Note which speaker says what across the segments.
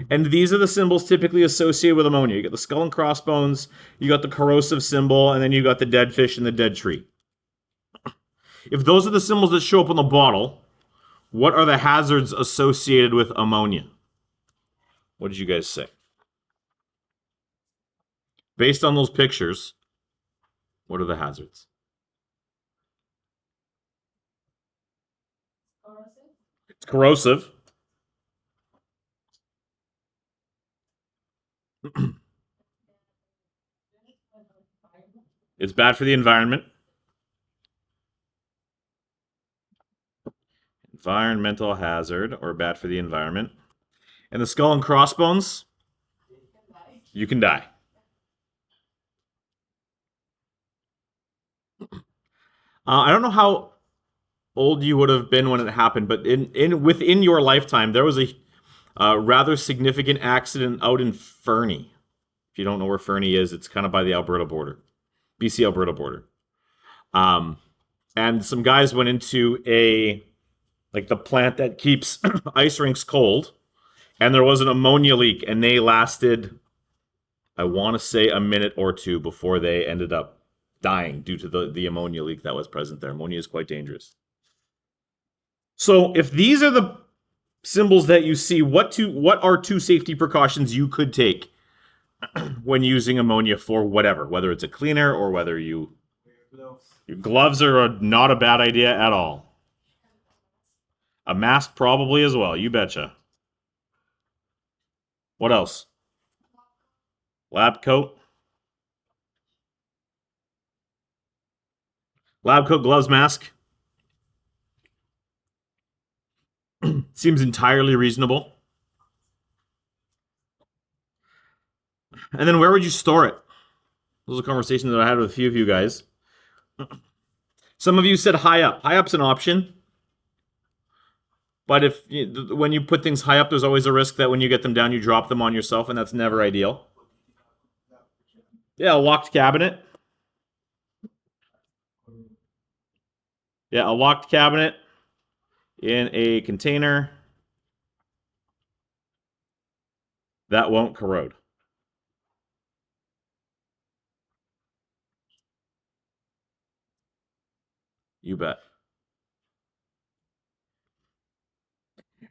Speaker 1: And these are the symbols typically associated with ammonia. You got the skull and crossbones, you got the corrosive symbol, and then you got the dead fish and the dead tree. If those are the symbols that show up on the bottle, what are the hazards associated with ammonia? What did you guys say? Based on those pictures, what are the hazards? It's corrosive. It's bad for the environment. Environmental hazard, or bad for the environment. And the skull and crossbones, you can die. I don't know how old you would have been when it happened, but within your lifetime, there was a rather significant accident out in Fernie. If you don't know where Fernie is, it's kind of by the Alberta border, BC Alberta border. And some guys went into the plant that keeps ice rinks cold, and there was an ammonia leak, and they lasted, I want to say, a minute or two before they ended up dying due to the ammonia leak that was present there. Ammonia is quite dangerous. So if these are the symbols that you see, what are two safety precautions you could take when using ammonia for whatever, whether it's a cleaner or whether your gloves are not a bad idea at all. A mask probably as well, you betcha. What else? Lab coat. Lab coat, gloves, mask. Seems entirely reasonable. And then where would you store it? This was a conversation that I had with a few of you guys. Some of you said high up. High up's an option. But when you put things high up, there's always a risk that when you get them down, you drop them on yourself, and that's never ideal. Yeah, a locked cabinet. Yeah, a locked cabinet in a container that won't corrode. You bet.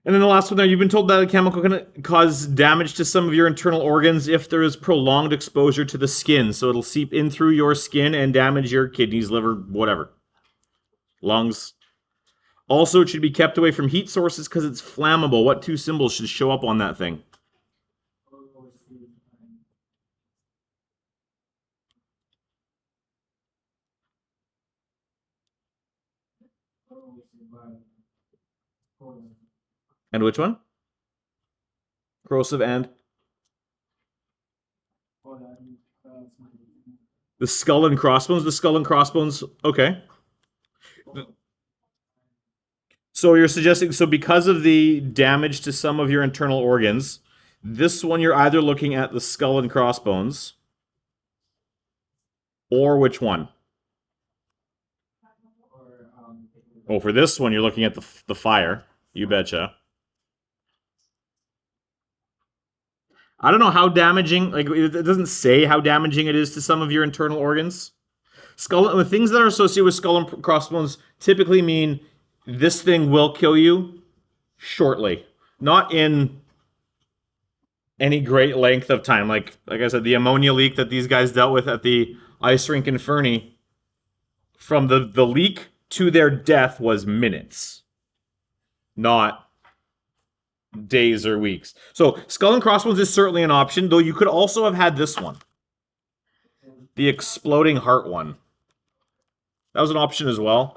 Speaker 1: And then the last one there, you've been told that a chemical can cause damage to some of your internal organs if there is prolonged exposure to the skin. So it'll seep in through your skin and damage your kidneys, liver, whatever. Lungs. Also, it should be kept away from heat sources because it's flammable. What two symbols should show up on that thing? And which one? Corrosive and? The skull and crossbones? The skull and crossbones, okay. So you're suggesting, so because of the damage to some of your internal organs, this one you're either looking at the skull and crossbones, or which one? Oh, for this one, you're looking at the fire. You betcha. I don't know how damaging, like, it doesn't say how damaging it is to some of your internal organs. The things that are associated with skull and crossbones typically mean this thing will kill you shortly. Not in any great length of time. Like I said, the ammonia leak that these guys dealt with at the ice rink in Fernie, from the leak to their death was minutes, not days or weeks. So skull and crossbones is certainly an option, though you could also have had this one. The exploding heart one. That was an option as well.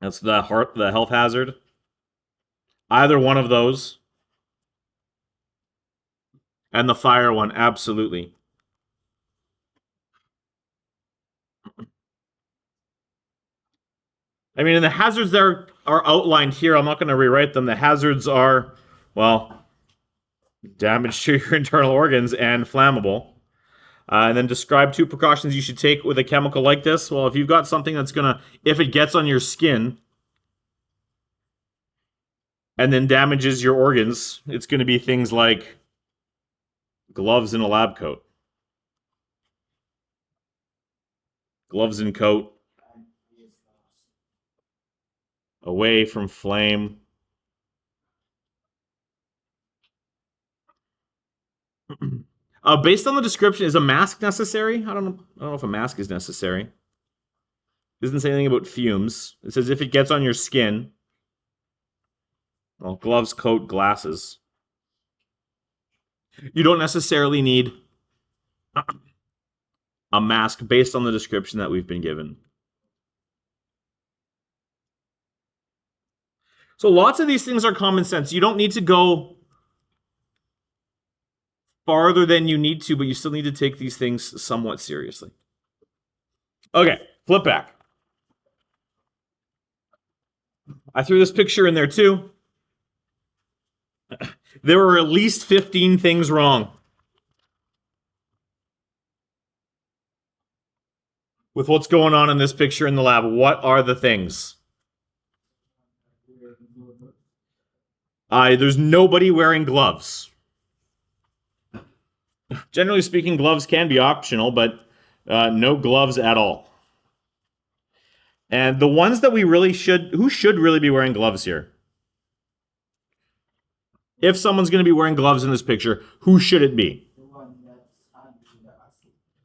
Speaker 1: That's the health hazard. Either one of those. And the fire one, absolutely. I mean, and the hazards there are outlined here. I'm not going to rewrite them. The hazards are, well, damage to your internal organs and flammable. And then describe two precautions you should take with a chemical like this. Well, if you've got something that's going to, if it gets on your skin, and then damages your organs, it's going to be things like gloves and a lab coat. Gloves and coat. Away from flame. Based on the description, is a mask necessary? I don't know if a mask is necessary. It doesn't say anything about fumes. It says if it gets on your skin. Well, gloves, coat, glasses. You don't necessarily need a mask based on the description that we've been given. So lots of these things are common sense. You don't need to go farther than you need to, but you still need to take these things somewhat seriously. Okay, flip back. I threw this picture in there too. There were at least 15 things wrong with what's going on in this picture in the lab. What are the things? There's nobody wearing gloves. Generally speaking, gloves can be optional, but no gloves at all. And the ones that we really should, who should really be wearing gloves here? If someone's going to be wearing gloves in this picture, who should it be?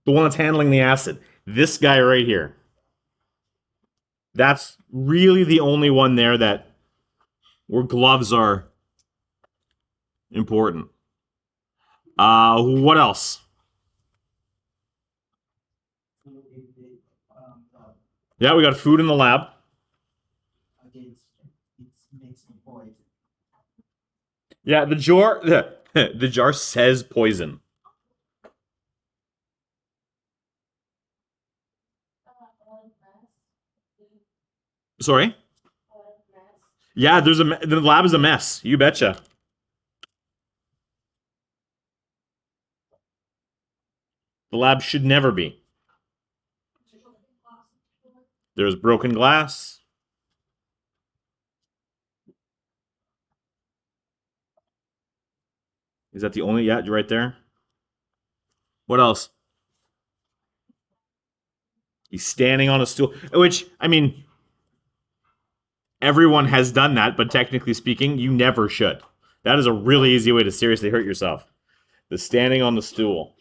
Speaker 1: The one that's handling the acid. This guy right here. That's really the only one there that where gloves are important. What else? Yeah, we got food in the lab. Yeah, the jar the jar says poison. Sorry? Yeah, the lab is a mess. You betcha. The lab should never be. There's broken glass. Is that the only? Yeah, right there. What else? He's standing on a stool. Which, I mean, everyone has done that, but technically speaking, you never should. That is a really easy way to seriously hurt yourself. The standing on the stool.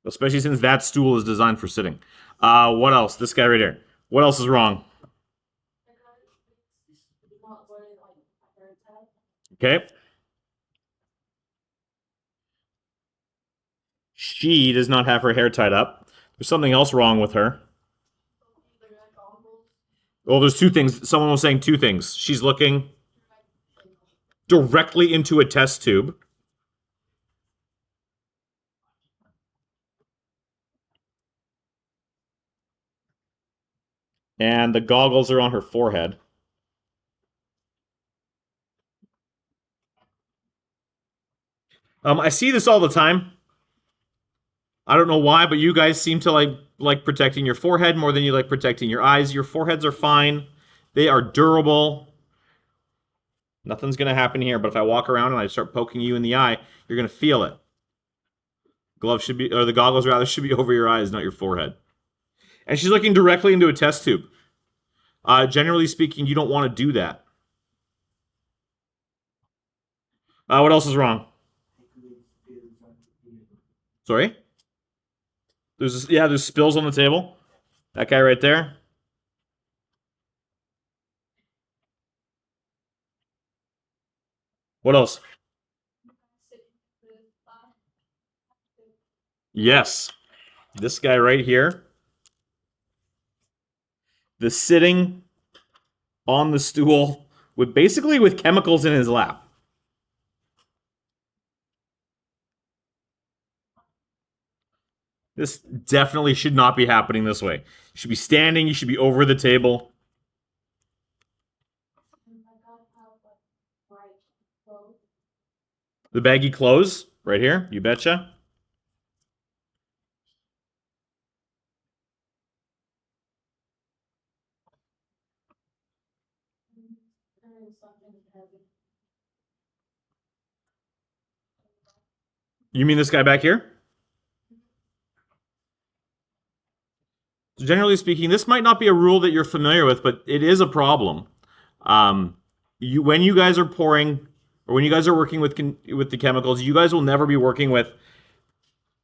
Speaker 1: Especially since that stool is designed for sitting. What else? This guy right here. What else is wrong? Okay. She does not have her hair tied up. There's something else wrong with her. Well, there's two things. Someone was saying two things. She's looking directly into a test tube. And the goggles are on her forehead. I see this all the time. I don't know why, but you guys seem to like protecting your forehead more than you like protecting your eyes. Your foreheads are fine. They are durable. Nothing's going to happen here, but if I walk around and I start poking you in the eye, you're going to feel it. Gloves should be, or the goggles rather, should be over your eyes, not your forehead. And she's looking directly into a test tube. Generally speaking, you don't want to do that. What else is wrong? Sorry? There's spills on the table. That guy right there. What else? Yes. This guy right here. The sitting on the stool with chemicals in his lap. This definitely should not be happening this way. You should be standing, you should be over the table. The baggy clothes, right here, you betcha. You mean this guy back here? So generally speaking, this might not be a rule that you're familiar with, but it is a problem. When you guys are pouring, or when you guys are working with the chemicals, you guys will never be working with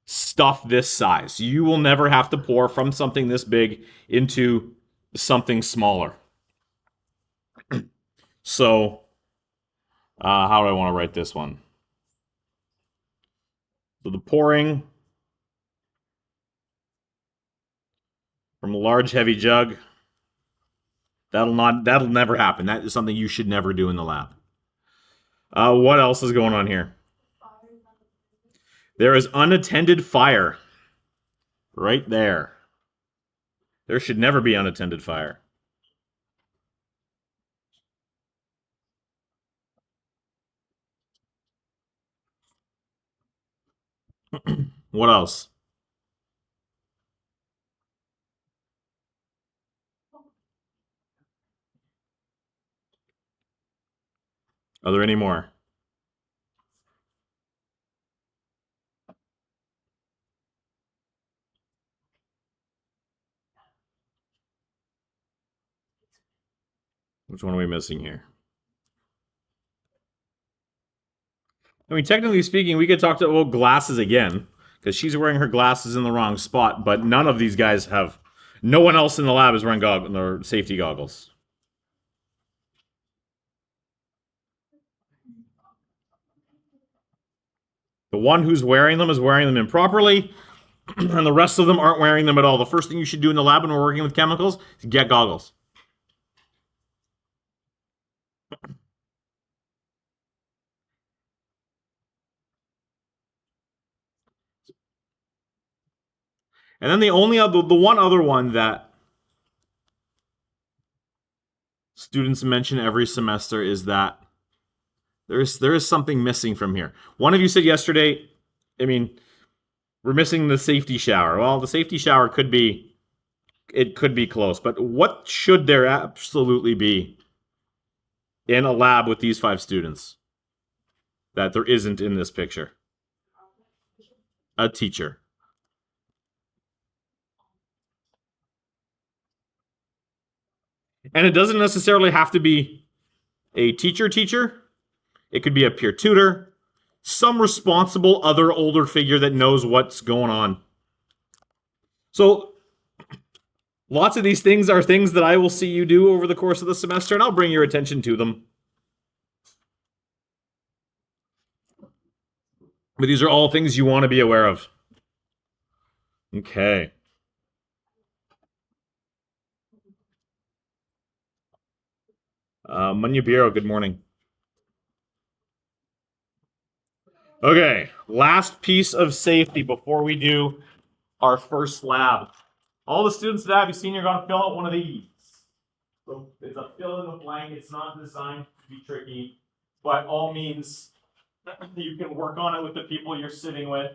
Speaker 1: stuff this size. You will never have to pour from something this big into something smaller. So, how do I want to write this one? So the pouring from a large heavy jug, that'll never happen. That is something you should never do in the lab. What else is going on here? There is unattended fire. Right there. There should never be unattended fire. What else? Are there any more? Which one are we missing here? I mean, technically speaking, we could talk about glasses again, because she's wearing her glasses in the wrong spot, but none of these guys have... No one else in the lab is wearing or safety goggles. The one who's wearing them is wearing them improperly, and the rest of them aren't wearing them at all. The first thing you should do in the lab when we're working with chemicals is get goggles. And then the one other one that students mention every semester is that there is something missing from here. One of you said yesterday, I mean, we're missing the safety shower. Well, the safety shower could be close, but what should there absolutely be in a lab with these 5 students that there isn't in this picture? A teacher. And it doesn't necessarily have to be a teacher. It could be a peer tutor, some responsible other older figure that knows what's going on. So, lots of these things are things that I will see you do over the course of the semester, and I'll bring your attention to them. But these are all things you want to be aware of. Okay. Munyabiro, good morning. Okay, last piece of safety before we do our first lab. All the students that have you seen, you're going to fill out one of these. So it's a fill in the blank. It's not designed to be tricky. By all means, you can work on it with the people you're sitting with.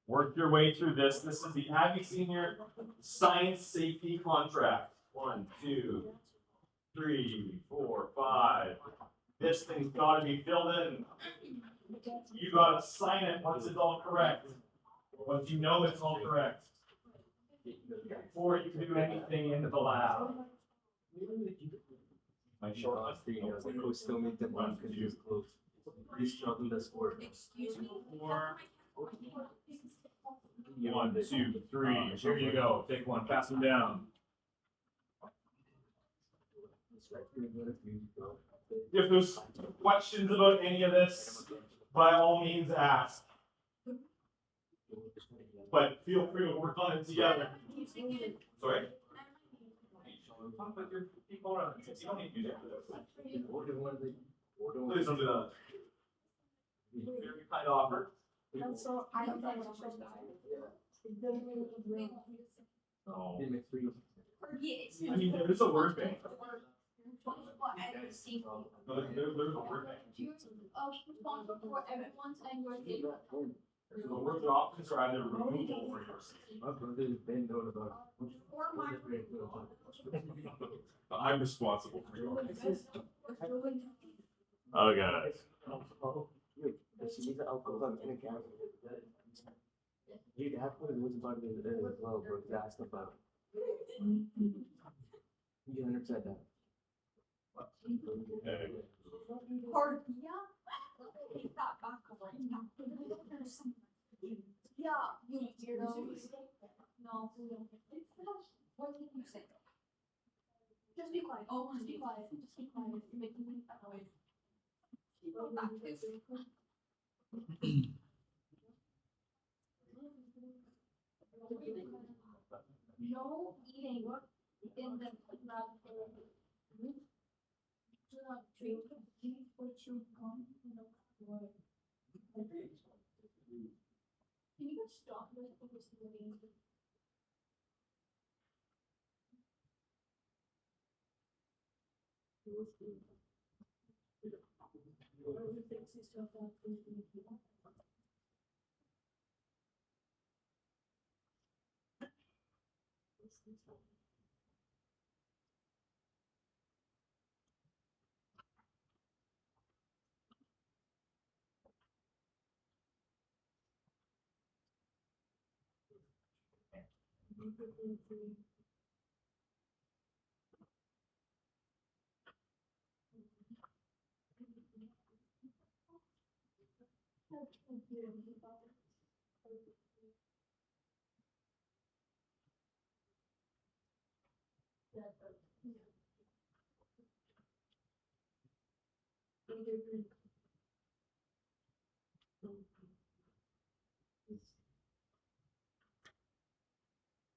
Speaker 1: Work your way through this. This is the Aggie Senior Science Safety Contract. 1, 2, 3, 4, 5. This thing's got to be filled in. You got to sign it once it's all correct. Once you know it's all correct. Before you can do anything into the lab.
Speaker 2: My short last 3 years, I could still make them run because she was close. Pretty struggled to score.
Speaker 3: Excuse me.
Speaker 1: 4. 1, 2, 3. Here you go. Take one. Pass them down. If there's questions about any of this, by all means ask. But feel free to work on it together. Sorry? But your people are, you don't need to do that. Please don't do that. Very kind offer.
Speaker 3: So I don't know what
Speaker 1: Oh.
Speaker 3: Yes.
Speaker 1: I mean, there is a word bank.
Speaker 3: There's
Speaker 1: No, there's a word bank.
Speaker 4: Responsible for everyone's and your favorite.
Speaker 1: So where the options are either removal or yours.
Speaker 2: My brother's been known about.
Speaker 3: Or my.
Speaker 1: I'm responsible for yours.
Speaker 2: Oh,
Speaker 1: Okay.
Speaker 2: She needs alcohol in a camera. Dude, that one was about it as well, bro. He asked about it. You 100% that.
Speaker 3: Cardia? Take that back away. Yeah, you weirdos. No. What did you say? Just be quiet. Oh, just be quiet. Just be quiet. You're making me annoyed. Go back to this. No eating in the lab. Do not drink, eat or chew gum in the lab. Can you guys stop with overstimulating?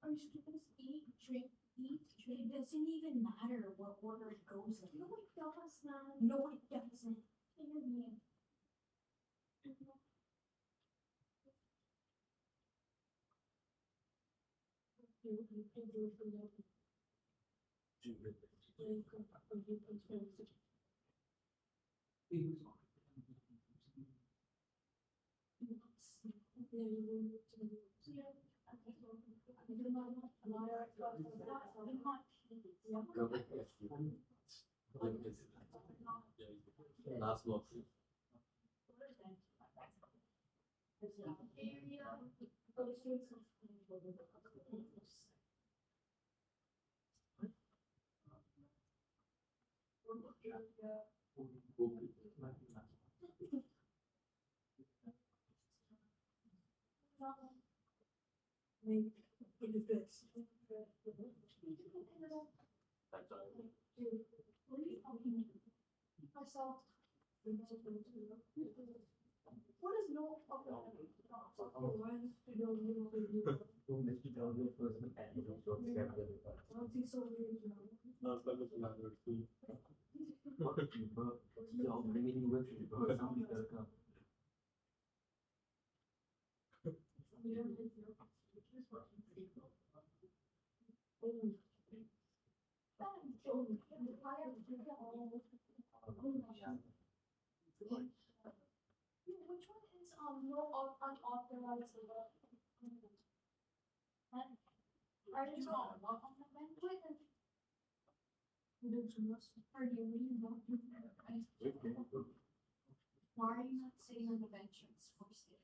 Speaker 3: Are you supposed to eat, drink, eat, drink? It doesn't even matter what order it goes in. No, it does, man. No, it doesn't. Hear me.
Speaker 2: Last box.
Speaker 3: Myself. What is no?
Speaker 2: Y'all bringing you with you, bro. Somebody's gotta come.
Speaker 3: Which one is no unauthorized labor? I don't know. Are you reading about? Why are you not sitting on the bench and supposed to?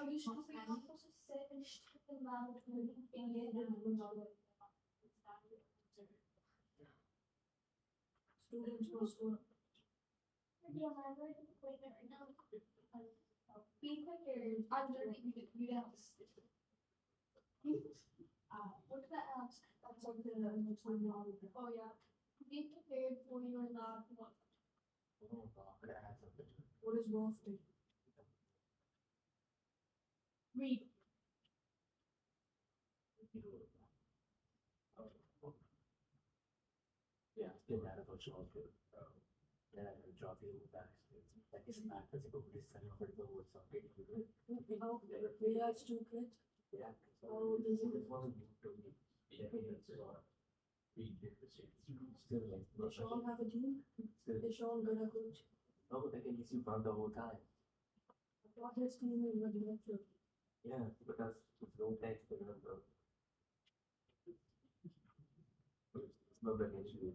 Speaker 3: Are you stupid? You're supposed to sit and shit and loud and get Students will school. Yeah, I'm right at the point right now. Be prepared. I'm doing you else. What's that else? That's something that oh yeah. Be prepared for your lab one. What is wafting? Read.
Speaker 2: Yeah, get that of a job. Then I can drop you back. Like it's back as a go this kind of vertical with something.
Speaker 3: Yeah, it's stupid.
Speaker 2: Yeah.
Speaker 3: Oh, does it?
Speaker 2: This one you to me. Yeah, it's read this. Still like.
Speaker 3: They Sean have a team?
Speaker 2: Still.
Speaker 3: Is Sean gonna coach?
Speaker 2: No, they can use you from the whole time.
Speaker 3: What his team is the director.
Speaker 2: Yeah, but that's no text. It's not that issue.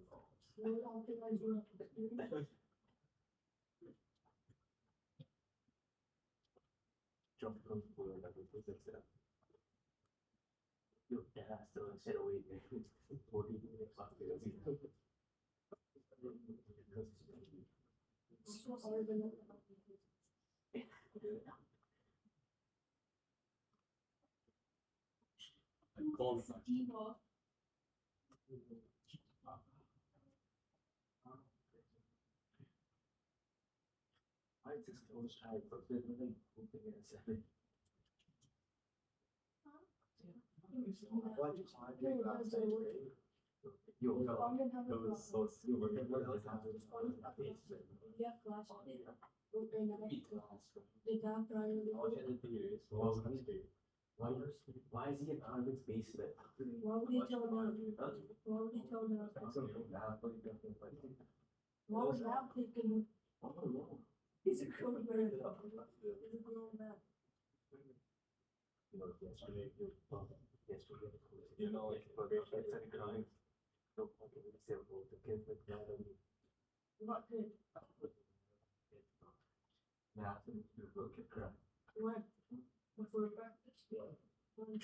Speaker 2: Jump from school and everything like that. Your dad still said away. 40 minutes after
Speaker 3: Diva.
Speaker 2: I just always try for building something. Why just I do last night? You was so super.
Speaker 3: Yeah, class.
Speaker 2: Why is he in Arvin's basement?
Speaker 3: Why would he tell me? Why would he tell me? Why would that taken? He's a grown man. He's a grown man.
Speaker 2: Yesterday, you know, like, for the kids and crying. So fucking simple, the kids like that.
Speaker 3: What did?
Speaker 2: Math and the book and cry.
Speaker 3: When? Before practice? When?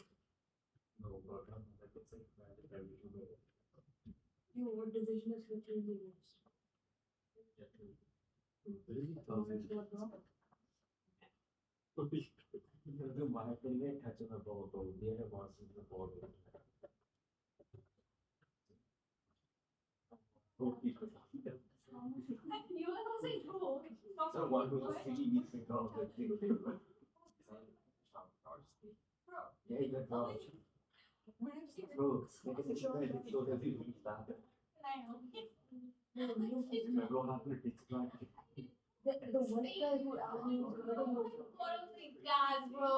Speaker 2: No, but I'm like, it's like, every day.
Speaker 3: You what division is 15 minutes?
Speaker 2: The wife will get touch on the ball, but they have wants the ball.
Speaker 3: You are saying cool.
Speaker 2: So one who's 3 weeks ago, the thing. Yeah, you got bro. Bro, like I said, so the thing is that. Bro, how could it be?
Speaker 3: The one guy who Alan was
Speaker 4: God, bro.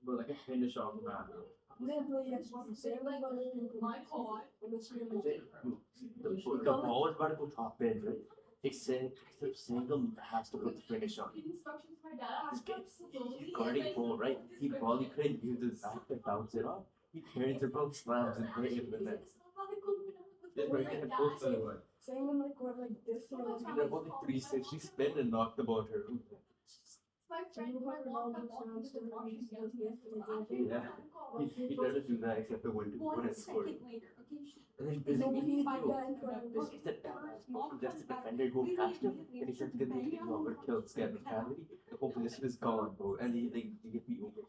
Speaker 2: But like a finish off man.
Speaker 4: My God.
Speaker 2: The ball was about to go top in, right? Except single has to put the finish on.
Speaker 4: Instructions my dad.
Speaker 2: He's guarding ball, right? He couldn't use his back to bounce it off. He carries it both slams and hit him in the net. This way he had both of them.
Speaker 3: Saying like what like this
Speaker 2: He had about like 360 spin and knocked about her.
Speaker 4: My friend went walk up on the Washington.
Speaker 2: Yeah. He doesn't do that except the one to put it score.
Speaker 4: Second later, okay.
Speaker 2: And then basically,
Speaker 3: He's
Speaker 2: yo,
Speaker 3: got in front of
Speaker 2: this is the that's the defender go past him, and he said to get the longer kill scare mentality. The whole position is gone, bro, and he get beat over.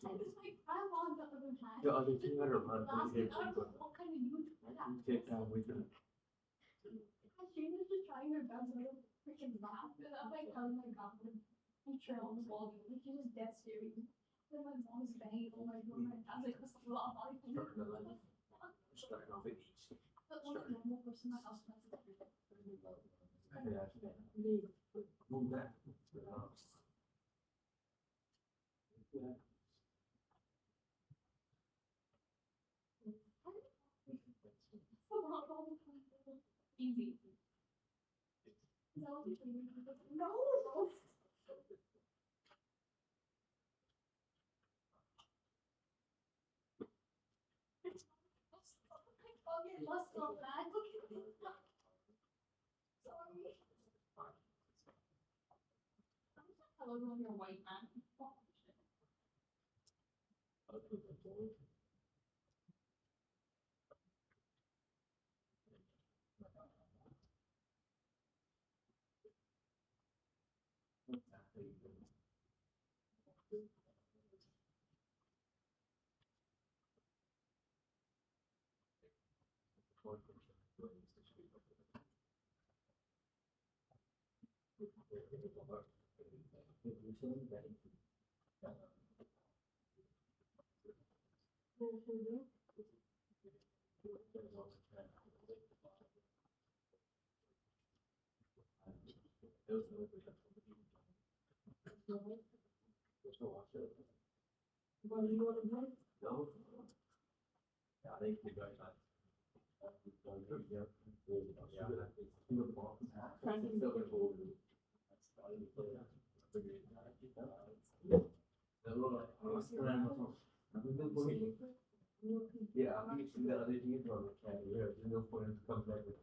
Speaker 2: The other team had a run, but he didn't take one.
Speaker 4: What kind of huge
Speaker 2: He take down with him.
Speaker 4: Shayna's just trying her best to freaking laugh. And I'm like, oh my god. I'm sure on this wall, like, she's just dead serious. Then my mom's banging on my door. My dad's like, what's the law? I'm like,
Speaker 2: Starting to let him. Starting off at each.
Speaker 4: the only normal person in my house knows that.
Speaker 2: Move that.
Speaker 4: Easy. No. Okay, let's go back. Sorry. I love when you're white, man.
Speaker 3: What do you want to do?
Speaker 2: No. Yeah, I think we got that. Yeah, I'm using the other thing as well. There's no point to come back with.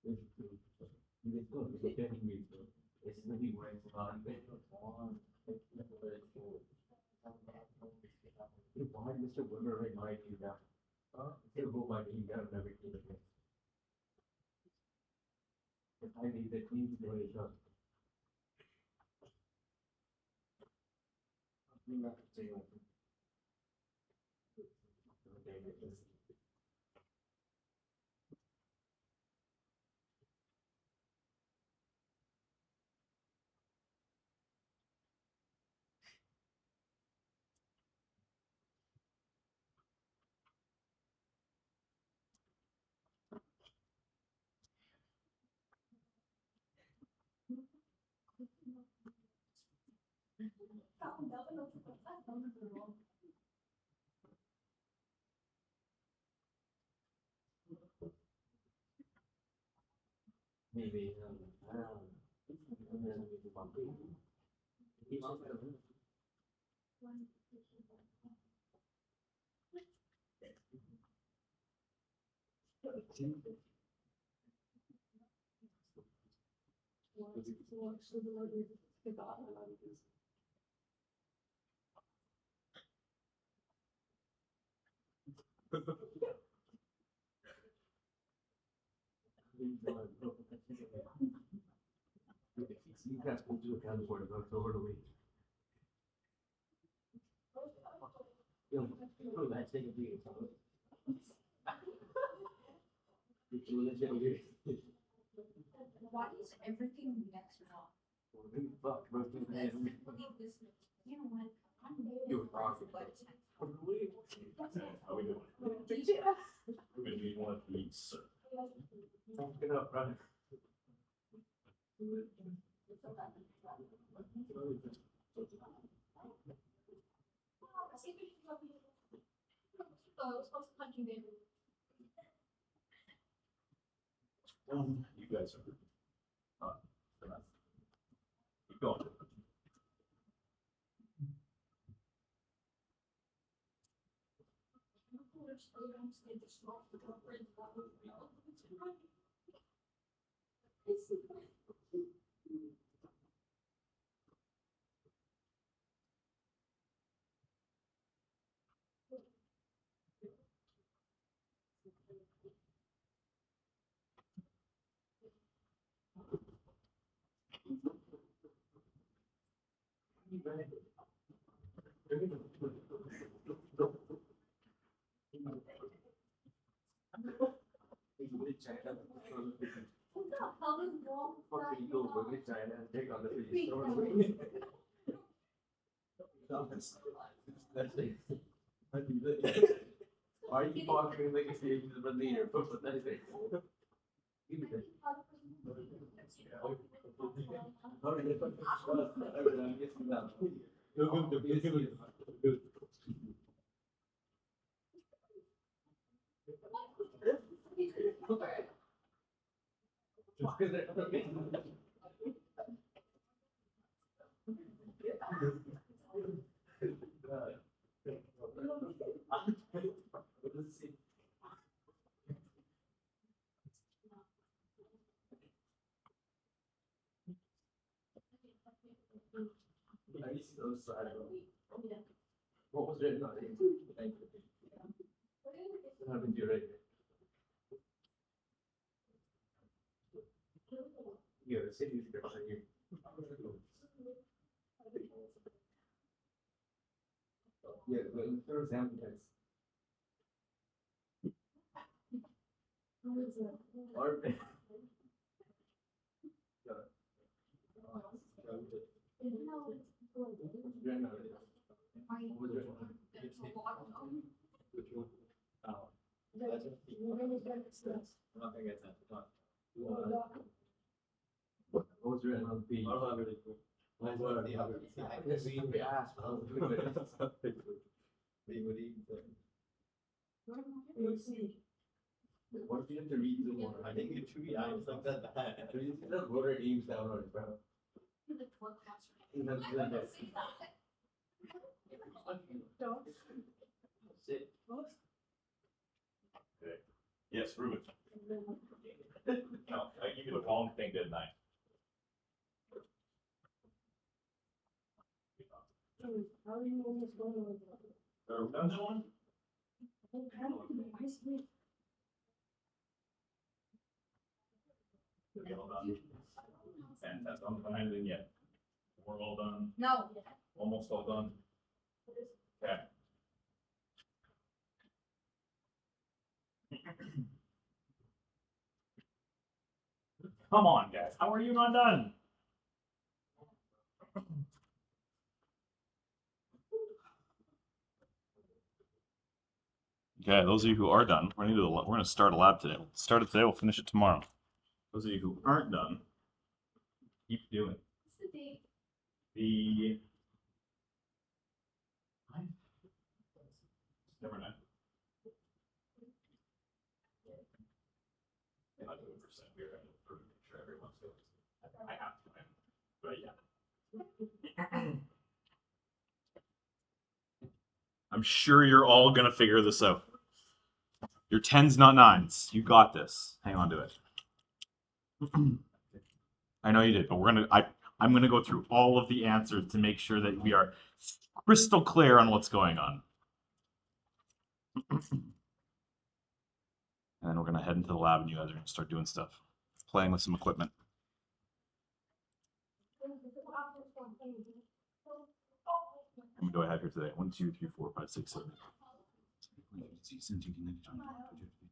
Speaker 2: It's good, it's getting me. It's gonna be worth a lot. Why Mr. Wimmer right now, you got, it'll go by, you got everything. If I need the clean situation. I'm not saying. Maybe, I don't know. I'm gonna be the bumpy. He's just gonna- You guys will do a kind of word about over the week. Yo, let's take a beat.
Speaker 3: Why is everything next wrong?
Speaker 2: Fuck, bro,
Speaker 3: You know what? I'm
Speaker 2: You're wrong.
Speaker 1: How we doing?
Speaker 3: Yeah.
Speaker 1: We're gonna need one of these.
Speaker 2: Get up, bro.
Speaker 1: You guys are. Keep going.
Speaker 3: What the hell is wrong with
Speaker 2: Fuck
Speaker 3: that?
Speaker 2: you go, go to China and take on the face. Throw it away. That's it. Why are you talking like a station of a leader? But that's it. Give me that. All right, let's everyone gets me down. What was written on it? Thank you. What happened to you right there? Yeah, the city's right here. Yeah, the third ambulance. Or. What was written on the page? What if you have to read the one? I think it should be eyes like that. You see that water aims down on it, bro. Sit.
Speaker 1: Yes, Ruben. No, I gave you the wrong thing, didn't I? Another one? Okay, hold on. Fantastic. I'm behind it yet. We're all done.
Speaker 3: No.
Speaker 1: Almost all done. Okay. Come on, guys. How are you not done? Okay, those of you who are done, we're gonna start a lab today. We'll start it today. We'll finish it tomorrow. Those of you who aren't done, keep doing.
Speaker 4: What's the date?
Speaker 1: The never mind. I'm not doing percent here. I'm gonna make sure everyone's doing it. I have to, but yeah. I'm sure you're all gonna figure this out. Your 10s, not 9s. You got this. Hang on to it. I know you did, but I'm gonna go through all of the answers to make sure that we are crystal clear on what's going on. And then we're gonna head into the lab and you guys are gonna start doing stuff. Playing with some equipment. How many do I have here today? 1, 2, 3, 4, 5, 6, 7.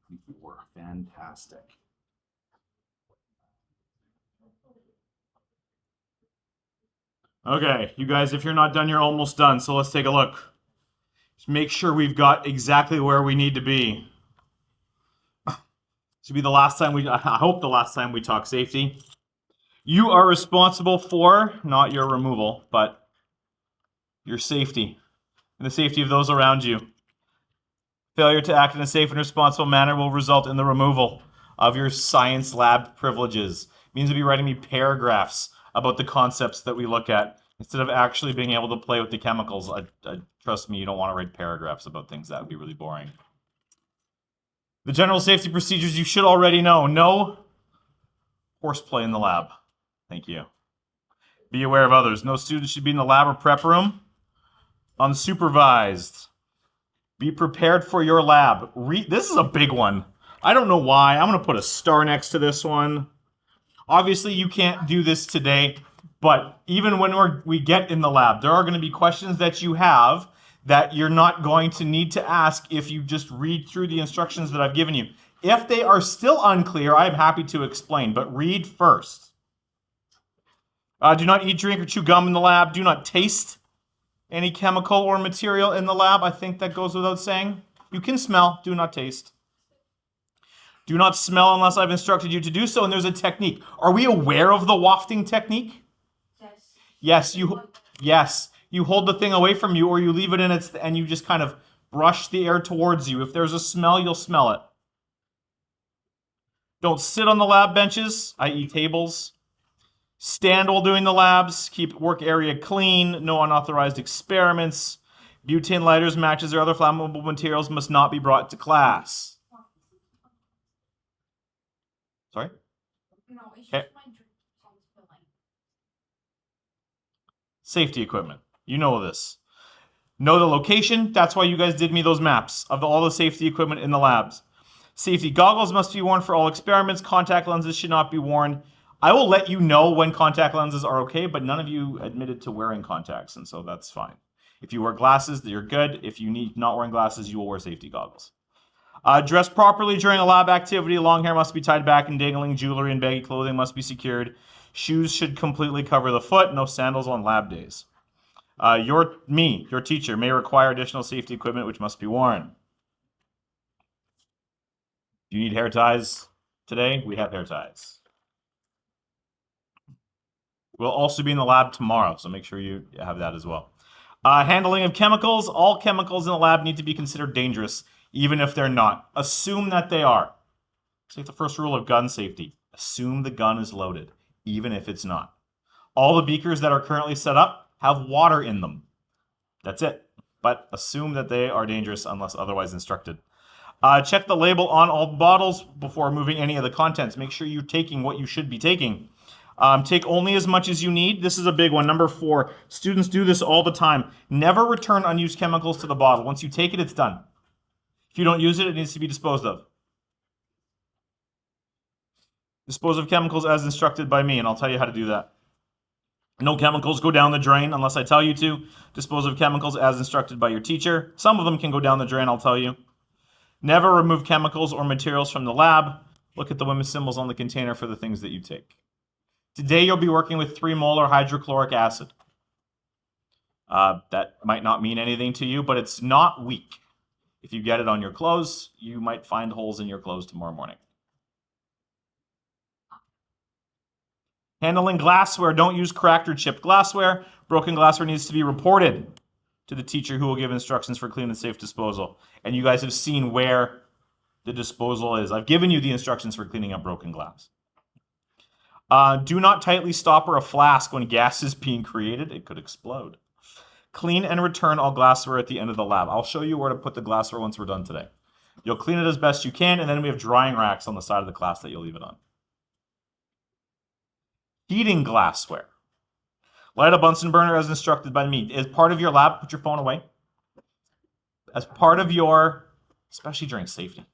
Speaker 1: 24. Fantastic. Okay, you guys, if you're not done, you're almost done. So let's take a look. Just make sure we've got exactly where we need to be. This will be the last time I hope the last time we talk safety. You are responsible for, not your removal, but your safety and the safety of those around you. Failure to act in a safe and responsible manner will result in the removal of your science lab privileges. It means you'll be writing me paragraphs about the concepts that we look at instead of actually being able to play with the chemicals. Trust me, you don't want to write paragraphs about things. That would be really boring. The general safety procedures you should already know. No horseplay in the lab. Thank you. Be aware of others. No student should be in the lab or prep room unsupervised. Be prepared for your lab. This is a big one. I don't know why. I'm going to put a star next to this one. Obviously, you can't do this today, but even when we get in the lab, there are going to be questions that you have that you're not going to need to ask if you just read through the instructions that I've given you. If they are still unclear, I'm happy to explain, but read first. Do not eat, drink, or chew gum in the lab. Do not taste any chemical or material in the lab. I think that goes without saying. You can smell, do not taste. Do not smell unless I've instructed you to do so, and there's a technique. Are we aware of the wafting technique? Yes. Yes, you hold the thing away from you, or you leave it in its, and you just kind of brush the air towards you. If there's a smell, you'll smell it. Don't sit on the lab benches, i.e. tables. Stand while doing the labs. Keep work area clean. No unauthorized experiments. Butane lighters, matches, or other flammable materials must not be brought to class. Sorry?
Speaker 3: No, it's
Speaker 1: Okay.
Speaker 3: just my drink song spilling.
Speaker 1: Safety equipment. You know this. Know the location. That's why you guys did me those maps of all the safety equipment in the labs. Safety goggles must be worn for all experiments. Contact lenses should not be worn. I will let you know when contact lenses are okay, but none of you admitted to wearing contacts, and so that's fine. If you wear glasses, you're good. If you need not wearing glasses, you will wear safety goggles. Dress properly during a lab activity. Long hair must be tied back and dangling. Jewelry and baggy clothing must be secured. Shoes should completely cover the foot. No sandals on lab days. Your teacher, may require additional safety equipment which must be worn. Do you need hair ties today? We have hair ties. We'll also be in the lab tomorrow, so make sure you have that as well. Handling of chemicals. All chemicals in the lab need to be considered dangerous, even if they're not. Assume that they are. It's like the first rule of gun safety. Assume the gun is loaded, even if it's not. All the beakers that are currently set up have water in them. That's it. But assume that they are dangerous unless otherwise instructed. Check the label on all bottles before moving any of the contents. Make sure you're taking what you should be taking. Take only as much as you need. This is a big one. Number 4. Students do this all the time. Never return unused chemicals to the bottle. Once you take it, it's done. If you don't use it, it needs to be disposed of. Dispose of chemicals as instructed by me, and I'll tell you how to do that. No chemicals go down the drain unless I tell you to. Dispose of chemicals as instructed by your teacher. Some of them can go down the drain, I'll tell you. Never remove chemicals or materials from the lab. Look at the WHMIS symbols on the container for the things that you take. Today you'll be working with 3 molar hydrochloric acid. That might not mean anything to you, but it's not weak. If you get it on your clothes, you might find holes in your clothes tomorrow morning. Handling glassware. Don't use cracked or chipped glassware. Broken glassware needs to be reported to the teacher who will give instructions for clean and safe disposal. And you guys have seen where the disposal is. I've given you the instructions for cleaning up broken glass. Do not tightly stopper a flask when gas is being created. It could explode. Clean and return all glassware at the end of the lab. I'll show you where to put the glassware once we're done today. You'll clean it as best you can, and then we have drying racks on the side of the class that you'll leave it on. Heating glassware. Light a Bunsen burner as instructed by me. As part of your lab, put your phone away. As part of your, especially during safety.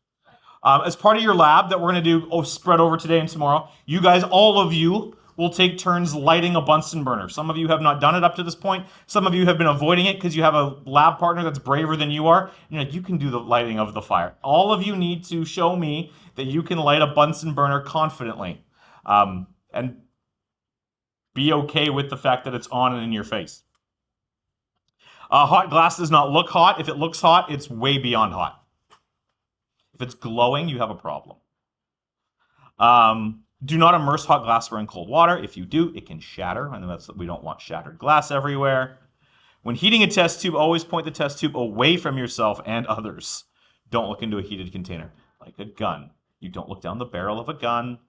Speaker 1: As part of your lab that we're going to do spread over today and tomorrow, you guys, all of you, will take turns lighting a Bunsen burner. Some of you have not done it up to this point. Some of you have been avoiding it because you have a lab partner that's braver than you are. You can do the lighting of the fire. All of you need to show me that you can light a Bunsen burner confidently. And be okay with the fact that it's on and in your face. Hot glass does not look hot. If it looks hot, it's way beyond hot. If it's glowing, you have a problem. Do not immerse hot glassware in cold water. If you do, it can shatter, and we don't want shattered glass everywhere. When heating a test tube, always point the test tube away from yourself and others. Don't look into a heated container. Like a gun. You don't look down the barrel of a gun.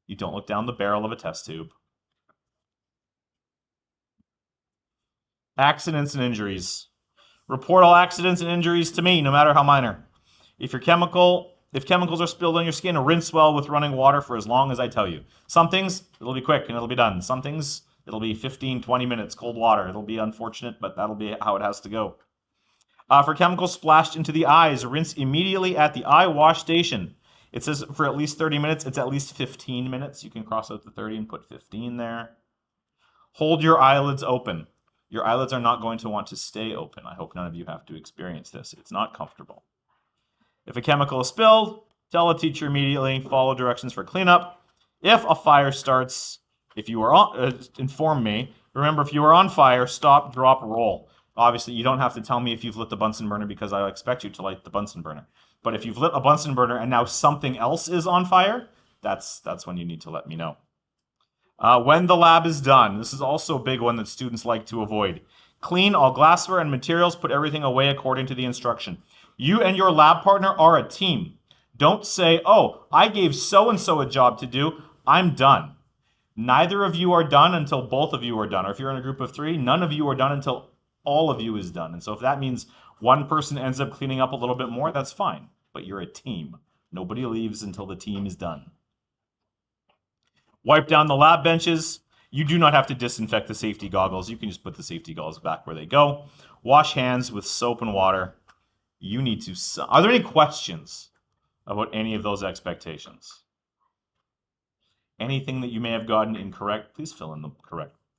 Speaker 1: You don't look down the barrel of a test tube. Accidents and injuries. Report all accidents and injuries to me, no matter how minor. If chemicals are spilled on your skin, rinse well with running water for as long as I tell you. Some things, it'll be quick and it'll be done. Some things, it'll be 15, 20 minutes, cold water. It'll be unfortunate, but that'll be how it has to go. For chemicals splashed into the eyes, rinse immediately at the eye wash station. It says for at least 30 minutes. It's at least 15 minutes. You can cross out the 30 and put 15 there. Hold your eyelids open. Your eyelids are not going to want to stay open. I hope none of you have to experience this. It's not comfortable. If a chemical is spilled, tell a teacher immediately. Follow directions for cleanup. If a fire starts, inform me. Remember, if you are on fire, stop, drop, roll. Obviously, you don't have to tell me if you've lit the Bunsen burner because I expect you to light the Bunsen burner. But if you've lit a Bunsen burner and now something else is on fire, that's when you need to let me know. When the lab is done, this is also a big one that students like to avoid. Clean all glassware and materials, put everything away according to the instruction. You and your lab partner are a team. Don't say, oh, I gave so-and-so a job to do, I'm done. Neither of you are done until both of you are done. Or if you're in a group of 3, none of you are done until all of you is done. And so if that means one person ends up cleaning up a little bit more, that's fine. But you're a team. Nobody leaves until the team is done. Wipe down the lab benches. You do not have to disinfect the safety goggles. You can just put the safety goggles back where they go. Wash hands with soap and water. You need to... Are there any questions about any of those expectations? Anything that you may have gotten incorrect, please fill in the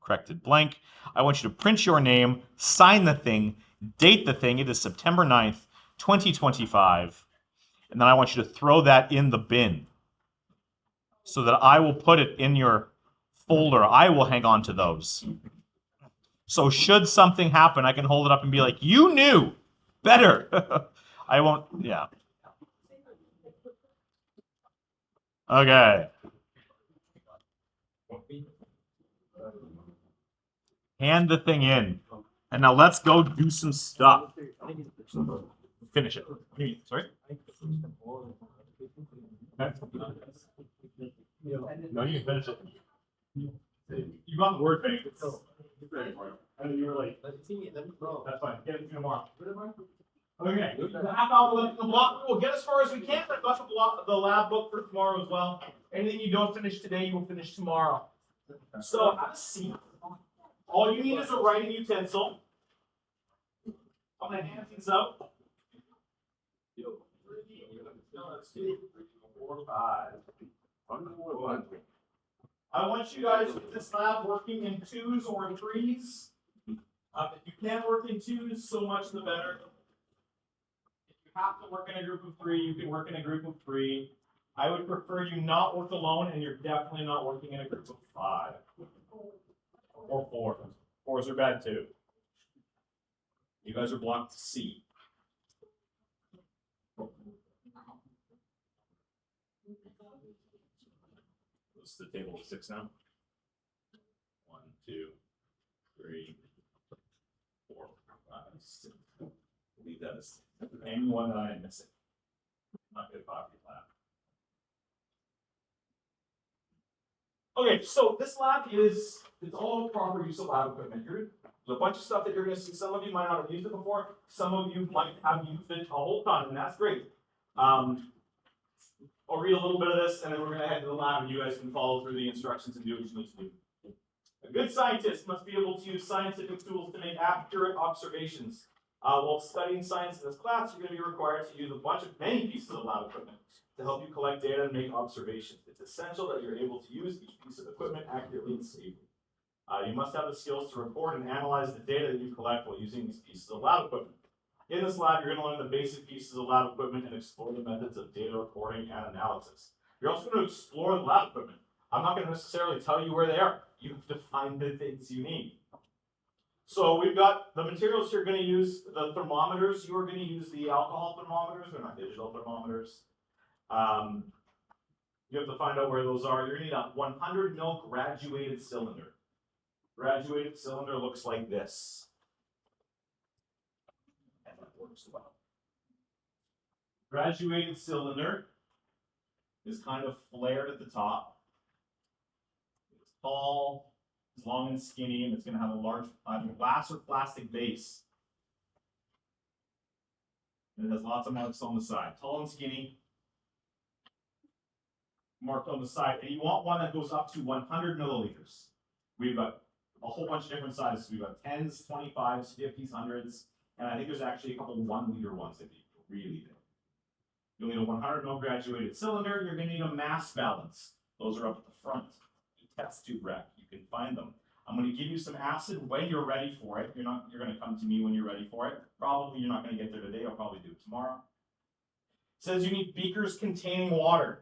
Speaker 1: corrected blank. I want you to print your name, sign the thing, date the thing. It is September 9th, 2025. And then I want you to throw that in the bin so that I will put it in your folder. I will hang on to those. So should something happen, I can hold it up and be like, you knew better. I won't, yeah. Okay. Hand the thing in. And now let's go do some stuff. Finish it. Sorry? No, you can finish it. You got the word bank. And you were like,
Speaker 2: Let me know.
Speaker 1: that's fine, get it to tomorrow. Okay, the half hour, the block, we'll get as far as we can, I've got the lab book for tomorrow as well. Anything you don't finish today, you will finish tomorrow. So, have a seat. All you need is a writing utensil. I'm gonna hand these out. 4, 5. I want you guys with this lab working in 2s or 3s. If you can work in 2s, so much the better. If you have to work in a group of 3, you can work in a group of 3. I would prefer you not work alone, and you're definitely not working in a group of 5. Or 4. 4s are bad too. You guys are blocked C. This is the table of 6 now. 1, 2, 3, 4, 5, 6. Leave that as anyone that I am missing. Not good copy lab. Okay, so this lab it's all proper use of lab equipment. There's a bunch of stuff that you're going to see. Some of you might not have used it before. Some of you might have used it a whole ton, and that's great. I'll read a little bit of this, and then we're going to head to the lab, and you guys can follow through the instructions and do what you need to do. A good scientist must be able to use scientific tools to make accurate observations. While studying science in this class, you're going to be required to use many pieces of lab equipment to help you collect data and make observations. It's essential that you're able to use each piece of equipment accurately and safely. You must have the skills to record and analyze the data that you collect while using these pieces of lab equipment. In this lab, you're going to learn the basic pieces of lab equipment and explore the methods of data recording and analysis. You're also going to explore the lab equipment. I'm not going to necessarily tell you where they are. You have to find the things you need. So we've got the materials you're going to use, the thermometers. You are going to use the alcohol thermometers. They're not digital thermometers. You have to find out where those are. You're going to need a 100 ml graduated cylinder. Graduated cylinder looks like this. And that works well. Graduated cylinder is kind of flared at the top. It's tall, it's long and skinny, and it's going to have a large glass or plastic base. And it has lots of marks on the side. Tall and skinny, marked on the side. And you want one that goes up to 100 milliliters. We've got a whole bunch of different sizes. We've got 10s, 25s, 50s, 100s, and I think there's actually a couple 1 liter ones that be really big. You'll need a 100 ml graduated cylinder. You're going to need a mass balance. Those are up at the front. Test tube rack. You can find them. I'm going to give you some acid when you're ready for it. You're going to come to me when you're ready for it. Probably you're not going to get there today. I'll probably do it tomorrow. It says you need beakers containing water.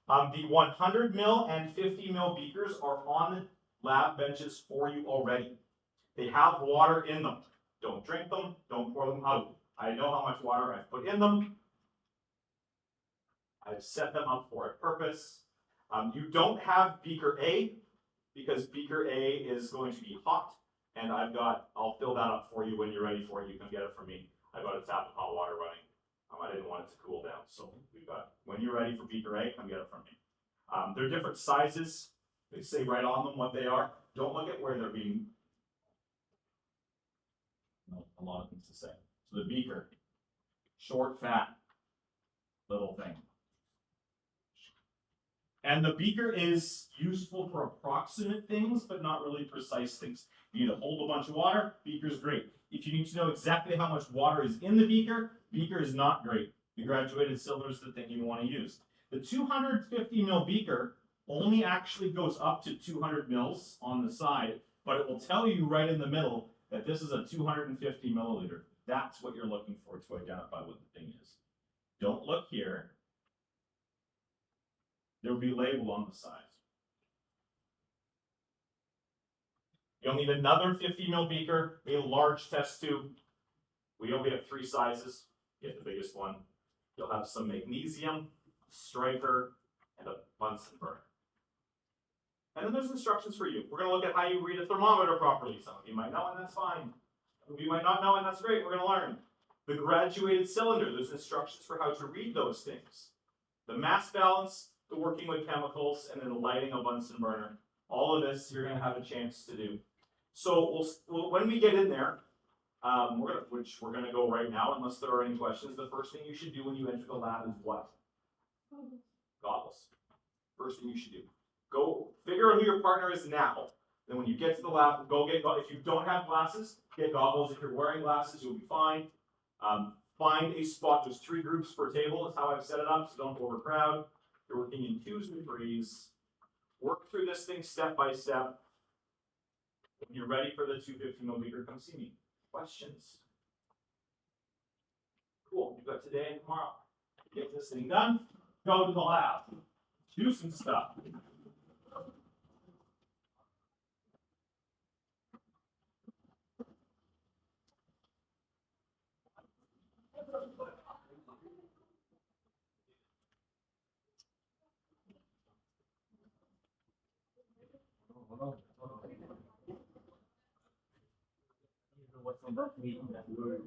Speaker 1: The 100 ml and 50 ml beakers are on lab benches for you already. They have water in them. Don't drink them. Don't pour them out. I know how much water I've put in them. I've set them up for a purpose. You don't have beaker A because beaker A is going to be hot, and I'll fill that up for you when you're ready for it. You can get it from me. I've got a tap of hot water running. I didn't want it to cool down, so we've got, when you're ready for beaker A, come get it from me. They're different sizes. They say right on them what they are. Don't look at where they're being. No, a lot of things to say. So the beaker, short, fat, little thing. And the beaker is useful for approximate things, but not really precise things. You need to hold a bunch of water, beaker's great. If you need to know exactly how much water is in the beaker, beaker is not great. The graduated cylinder is the thing you want to use. The 250 ml beaker only actually goes up to 200 mils on the side, but it will tell you right in the middle that this is a 250 milliliter. That's what you're looking for to identify what the thing is. Don't look here. There will be a label on the side. You'll need another 50 ml beaker, a large test tube. We only have 3 sizes. Get the biggest one. You'll have some magnesium, striker, and a Bunsen burner. And then there's instructions for you. We're going to look at how you read a thermometer properly. Some of you might know, and that's fine. Some of you might not know, and that's great. We're going to learn. The graduated cylinder, there's instructions for how to read those things. The mass balance, the working with chemicals, and then the lighting of Bunsen burner. All of this you're gonna have a chance to do. So when we get in there, which we're gonna go right now, unless there are any questions. The first thing you should do when you enter the lab is what? Goggles. First thing you should do. Go figure out who your partner is now. Then when you get to the lab, go get. If you don't have glasses, get goggles. If you're wearing glasses, you'll be fine. Find a spot. There's 3 groups per table. That's how I've set it up, so don't overcrowd. You're working in 2s and 3s. Work through this thing step by step. When you're ready for the 250 milliliter, come see me. Questions? Cool. You've got today and tomorrow. Get this thing done. Go to the lab. Do some stuff.
Speaker 2: What's on that meeting that we're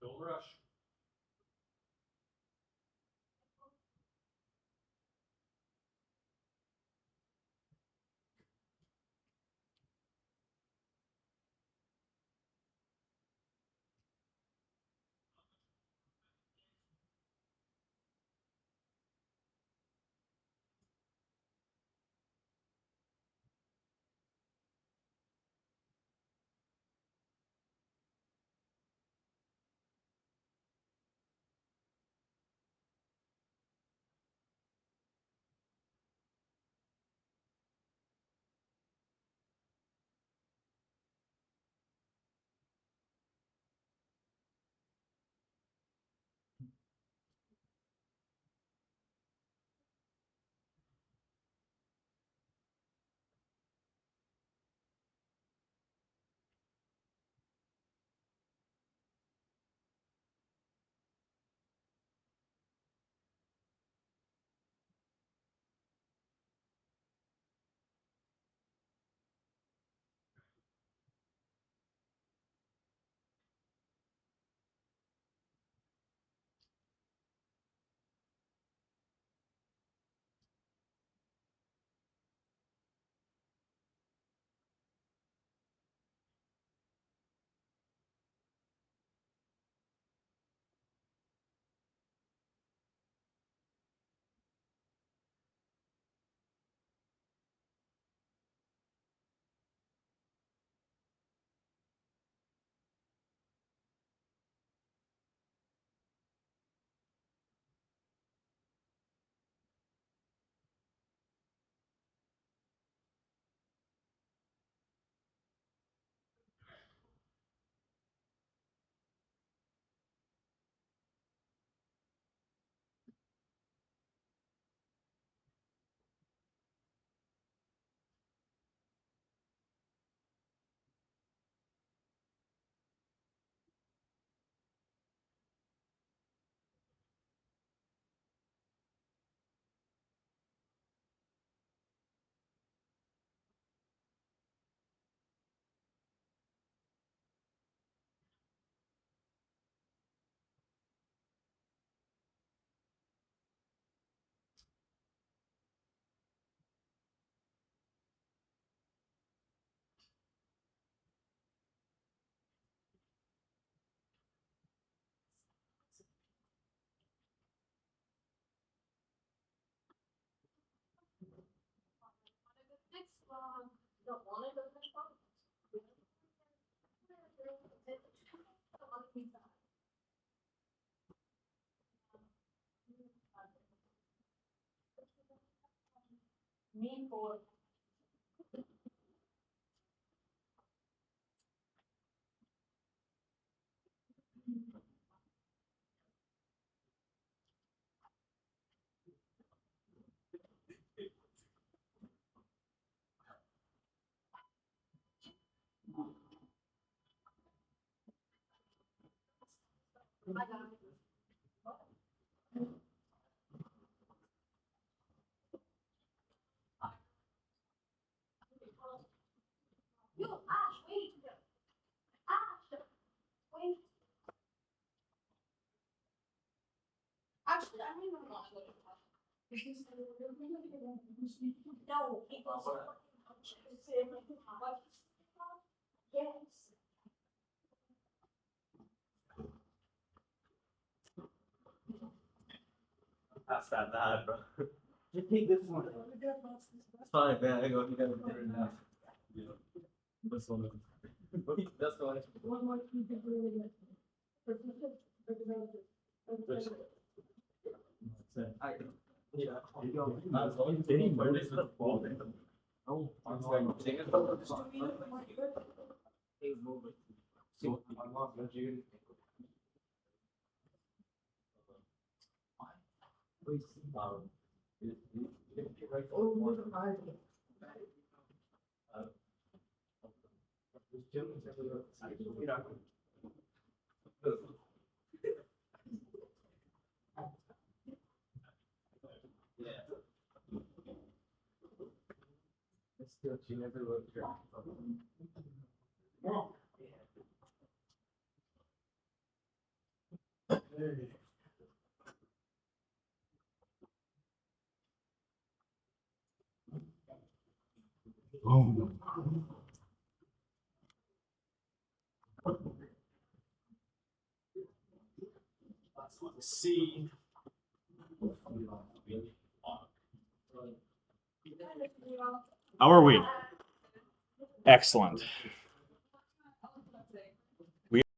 Speaker 1: Don't rush.
Speaker 3: Don't want to go next one? Me for. I got it. Yo, Ash, wait. Ash, wait. Actually, I don't even want to go to the top. No, it was. Yes.
Speaker 2: That's that bad, bro. Just take this one. It's fine, man. I go. You gotta do it now.
Speaker 1: This one.
Speaker 2: That's the one.
Speaker 4: One more key is really good.
Speaker 2: I. Yeah.
Speaker 1: Oh,
Speaker 2: He's moving. See, I'm not gonna do. Please. Yeah. Still, she never looked her.
Speaker 1: C. How are we? Excellent.